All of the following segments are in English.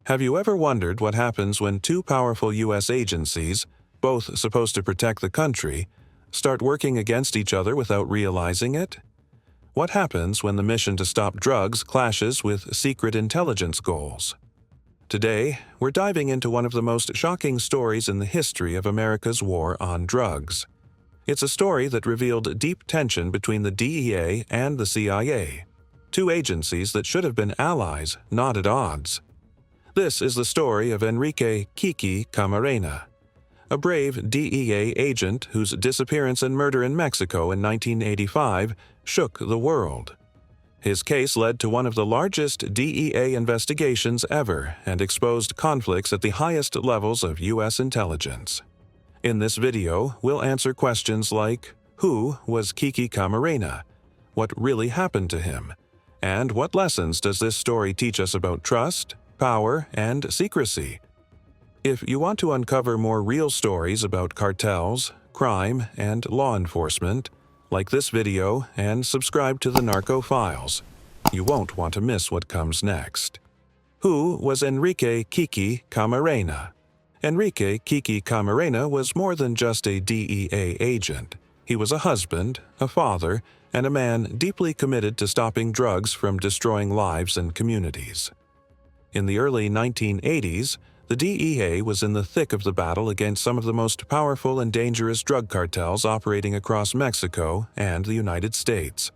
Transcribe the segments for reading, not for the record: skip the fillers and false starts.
Have you ever wondered what happens when two powerful U.S. agencies, both supposed to protect the country, start working against each other without realizing it? What happens when the mission to stop drugs clashes with secret intelligence goals? Today, we're diving into one of the most shocking stories in the history of America's war on drugs. It's a story that revealed deep tension between the DEA and the CIA, two agencies that should have been allies, not at odds. This is the story of Enrique "Kiki" Camarena, a brave DEA agent whose disappearance and murder in Mexico in 1985 shook the world. His case led to one of the largest DEA investigations ever and exposed conflicts at the highest levels of U.S. intelligence. In this video, we'll answer questions like, who was Kiki Camarena? What really happened to him? And what lessons does this story teach us about trust, power, and secrecy? If you want to uncover more real stories about cartels, crime, and law enforcement, like this video and subscribe to the Narco Files. You won't want to miss what comes next. Who was Enrique "Kiki" Camarena? Enrique "Kiki" Camarena was more than just a DEA agent. He was a husband, a father, and a man deeply committed to stopping drugs from destroying lives and communities. In the early 1980s, the DEA was in the thick of the battle against some of the most powerful and dangerous drug cartels operating across Mexico and the United States.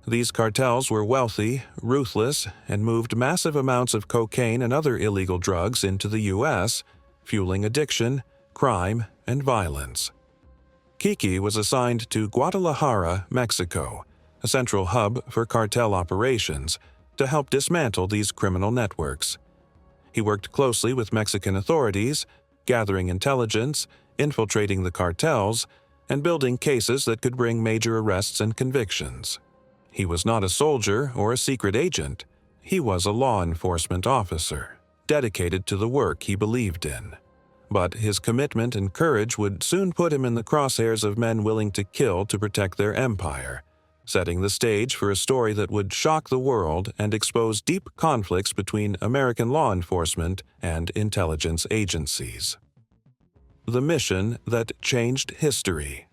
These cartels were wealthy, ruthless, and moved massive amounts of cocaine and other illegal drugs into the U.S., fueling addiction, crime, and violence. Kiki was assigned to Guadalajara, Mexico, a central hub for cartel operations, to help dismantle these criminal networks. He worked closely with Mexican authorities, gathering intelligence, infiltrating the cartels, and building cases that could bring major arrests and convictions. He was not a soldier or a secret agent. He was a law enforcement officer, dedicated to the work he believed in. But his commitment and courage would soon put him in the crosshairs of men willing to kill to protect their empire, setting the stage for a story that would shock the world and expose deep conflicts between American law enforcement and intelligence agencies. The mission that changed history.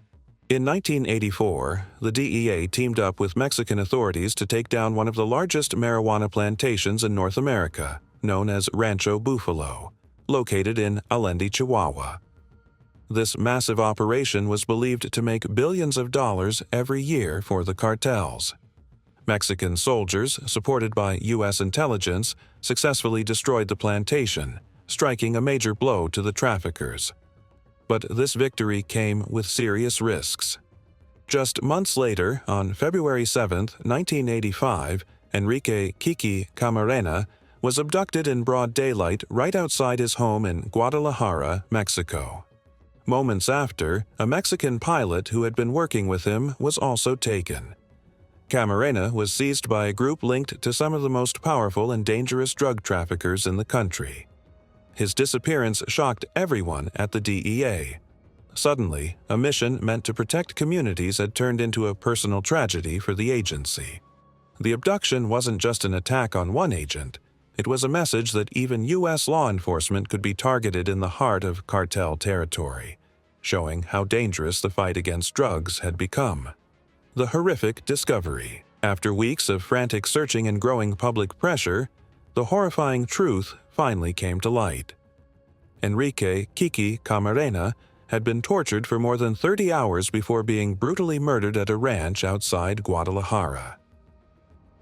In 1984, the DEA teamed up with Mexican authorities to take down one of the largest marijuana plantations in North America, known as Rancho Búfalo, located in Allende, Chihuahua. This massive operation was believed to make billions of dollars every year for the cartels. Mexican soldiers, supported by U.S. intelligence, successfully destroyed the plantation, striking a major blow to the traffickers. But this victory came with serious risks. Just months later, on February 7, 1985, Enrique "Kiki" Camarena was abducted in broad daylight right outside his home in Guadalajara, Mexico. Moments after, a Mexican pilot who had been working with him was also taken. Camarena was seized by a group linked to some of the most powerful and dangerous drug traffickers in the country. His disappearance shocked everyone at the DEA. Suddenly, a mission meant to protect communities had turned into a personal tragedy for the agency. The abduction wasn't just an attack on one agent. It was a message that even U.S. law enforcement could be targeted in the heart of cartel territory, showing how dangerous the fight against drugs had become. The horrific discovery. After weeks of frantic searching and growing public pressure, the horrifying truth finally came to light. Enrique "Kiki" Camarena had been tortured for more than 30 hours before being brutally murdered at a ranch outside Guadalajara.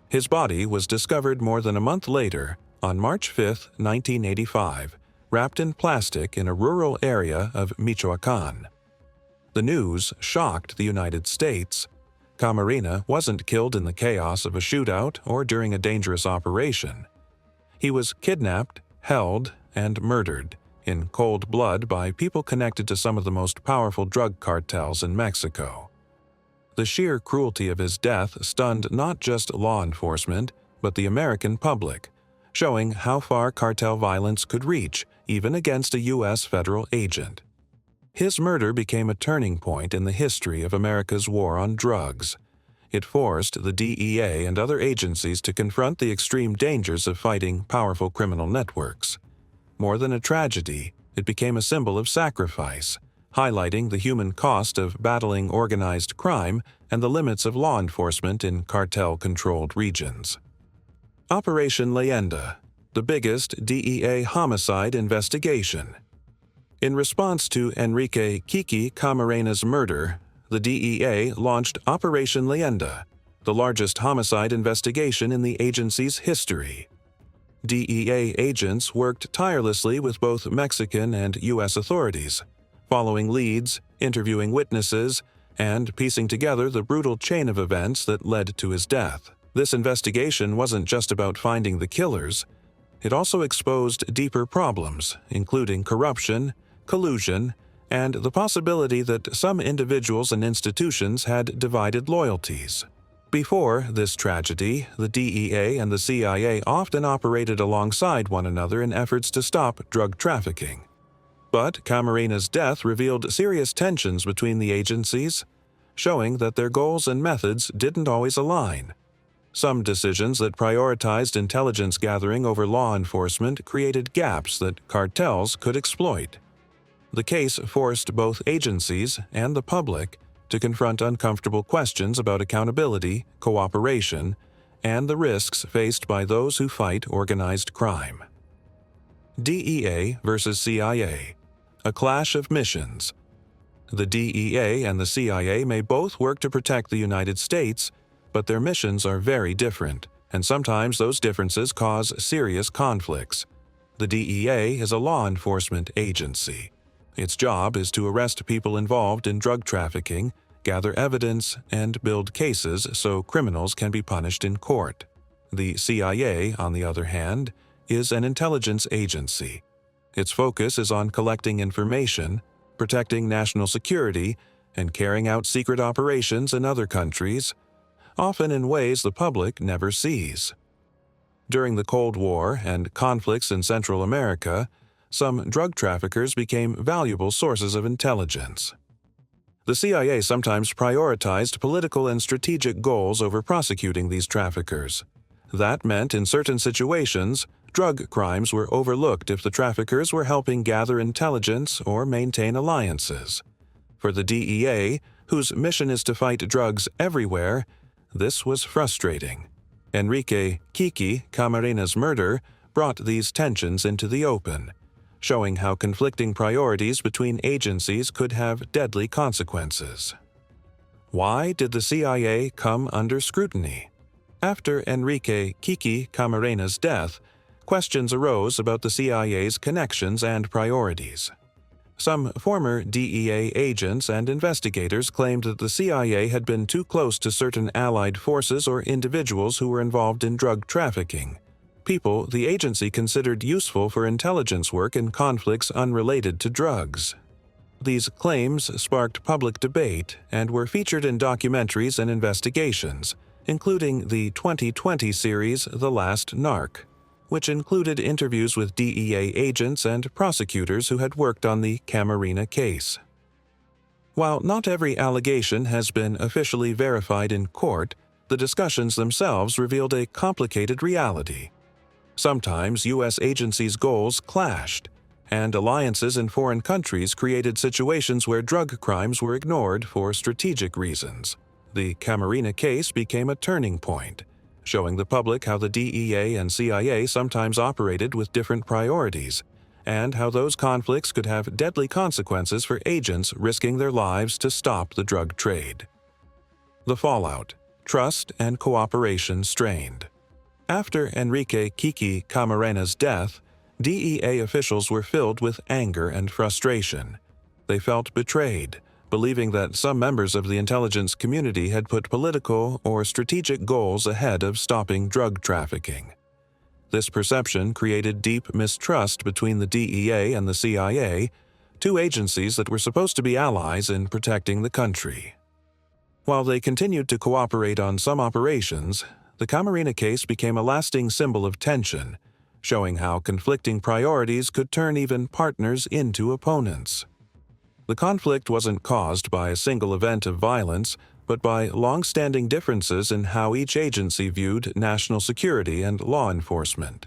His body was discovered more than a month later, on March 5, 1985, wrapped in plastic in a rural area of Michoacán. The news shocked the United States. Camarena wasn't killed in the chaos of a shootout or during a dangerous operation. He was kidnapped, held, and murdered in cold blood by people connected to some of the most powerful drug cartels in Mexico. The sheer cruelty of his death stunned not just law enforcement, but the American public, showing how far cartel violence could reach, even against a U.S. federal agent. His murder became a turning point in the history of America's war on drugs. It forced the DEA and other agencies to confront the extreme dangers of fighting powerful criminal networks. More than a tragedy, it became a symbol of sacrifice, highlighting the human cost of battling organized crime and the limits of law enforcement in cartel-controlled regions. Operation Leyenda, the biggest DEA homicide investigation. In response to Enrique Kiki Camarena's murder, the DEA launched Operation Leyenda, the largest homicide investigation in the agency's history. DEA agents worked tirelessly with both Mexican and U.S. authorities, following leads, interviewing witnesses, and piecing together the brutal chain of events that led to his death. This investigation wasn't just about finding the killers. It also exposed deeper problems, including corruption, collusion, and the possibility that some individuals and institutions had divided loyalties. Before this tragedy, the DEA and the CIA often operated alongside one another in efforts to stop drug trafficking. But Camarena's death revealed serious tensions between the agencies, showing that their goals and methods didn't always align. Some decisions that prioritized intelligence gathering over law enforcement created gaps that cartels could exploit. The case forced both agencies and the public to confront uncomfortable questions about accountability, cooperation, and the risks faced by those who fight organized crime. DEA versus CIA, a clash of missions. The DEA and the CIA may both work to protect the United States, but their missions are very different, and sometimes those differences cause serious conflicts. The DEA is a law enforcement agency. Its job is to arrest people involved in drug trafficking, gather evidence, and build cases so criminals can be punished in court. The CIA, on the other hand, is an intelligence agency. Its focus is on collecting information, protecting national security, and carrying out secret operations in other countries, often in ways the public never sees. During the Cold War and conflicts in Central America, some drug traffickers became valuable sources of intelligence. The CIA sometimes prioritized political and strategic goals over prosecuting these traffickers. That meant in certain situations, drug crimes were overlooked if the traffickers were helping gather intelligence or maintain alliances. For the DEA, whose mission is to fight drugs everywhere, this was frustrating. Enrique Kiki Camarena's murder brought these tensions into the open, showing how conflicting priorities between agencies could have deadly consequences. Why did the CIA come under scrutiny? After Enrique Kiki Camarena's death, questions arose about the CIA's connections and priorities. Some former DEA agents and investigators claimed that the CIA had been too close to certain allied forces or individuals who were involved in drug trafficking, people the agency considered useful for intelligence work in conflicts unrelated to drugs. These claims sparked public debate and were featured in documentaries and investigations, including the 2020 series The Last Narc, which included interviews with DEA agents and prosecutors who had worked on the Camarena case. While not every allegation has been officially verified in court, the discussions themselves revealed a complicated reality. Sometimes U.S. agencies' goals clashed, and alliances in foreign countries created situations where drug crimes were ignored for strategic reasons. The Camarena case became a turning point, showing the public how the DEA and CIA sometimes operated with different priorities, and how those conflicts could have deadly consequences for agents risking their lives to stop the drug trade. The fallout: trust and cooperation strained. After Enrique Kiki Camarena's death, DEA officials were filled with anger and frustration. They felt betrayed, believing that some members of the intelligence community had put political or strategic goals ahead of stopping drug trafficking. This perception created deep mistrust between the DEA and the CIA, two agencies that were supposed to be allies in protecting the country. While they continued to cooperate on some operations, the Camarena case became a lasting symbol of tension, showing how conflicting priorities could turn even partners into opponents. The conflict wasn't caused by a single event of violence, but by long-standing differences in how each agency viewed national security and law enforcement.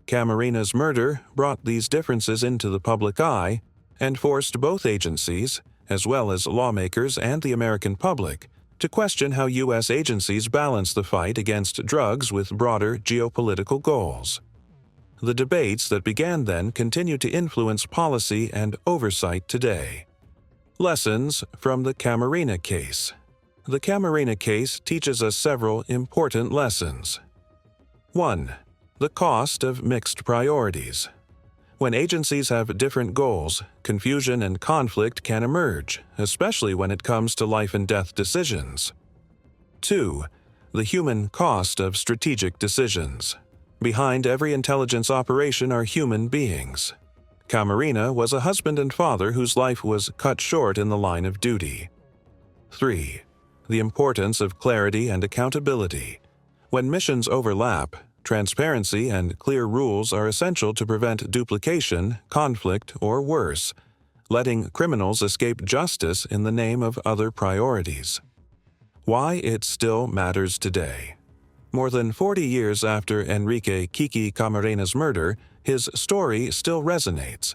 Camarena's murder brought these differences into the public eye and forced both agencies, as well as lawmakers and the American public, to question how U.S. agencies balance the fight against drugs with broader geopolitical goals. The debates that began then continue to influence policy and oversight today. Lessons from the Camarena case. The Camarena case teaches us several important lessons. 1. The cost of mixed priorities. When agencies have different goals, confusion and conflict can emerge, especially when it comes to life-and-death decisions. 2. The human cost of strategic decisions. Behind every intelligence operation are human beings. Camarena was a husband and father whose life was cut short in the line of duty. 3. The importance of clarity and accountability. When missions overlap, transparency and clear rules are essential to prevent duplication, conflict, or worse, letting criminals escape justice in the name of other priorities. Why it still matters today. More than 40 years after Enrique Kiki Camarena's murder, his story still resonates.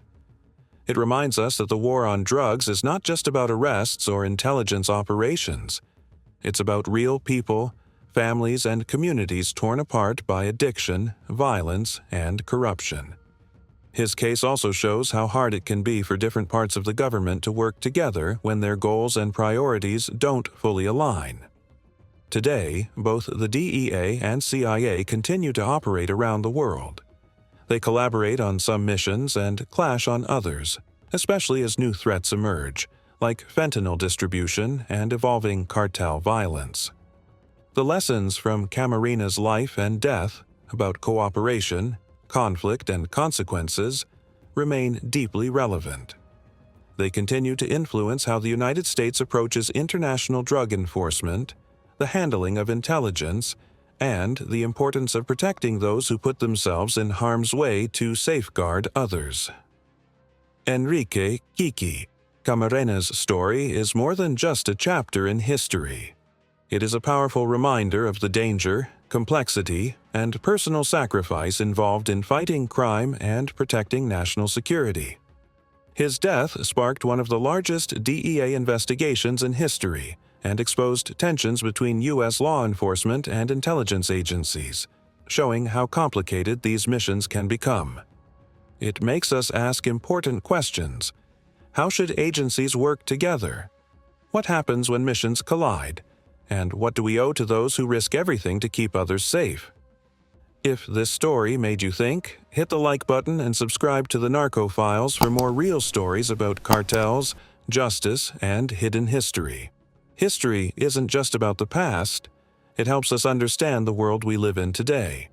It reminds us that the war on drugs is not just about arrests or intelligence operations. It's about real people, families, and communities torn apart by addiction, violence, and corruption. His case also shows how hard it can be for different parts of the government to work together when their goals and priorities don't fully align. Today, both the DEA and CIA continue to operate around the world. They collaborate on some missions and clash on others, especially as new threats emerge, like fentanyl distribution and evolving cartel violence. The lessons from Camarena's life and death about cooperation, conflict, and consequences remain deeply relevant. They continue to influence how the United States approaches international drug enforcement, the handling of intelligence, and the importance of protecting those who put themselves in harm's way to safeguard others. Enrique Kiki Camarena's story is more than just a chapter in history. It is a powerful reminder of the danger, complexity, and personal sacrifice involved in fighting crime and protecting national security. His death sparked one of the largest DEA investigations in history and exposed tensions between U.S. law enforcement and intelligence agencies, showing how complicated these missions can become. It makes us ask important questions. How should agencies work together? What happens when missions collide? And what do we owe to those who risk everything to keep others safe? If this story made you think, hit the like button and subscribe to the Narco Files for more real stories about cartels, justice, and hidden history. History isn't just about the past. It helps us understand the world we live in today.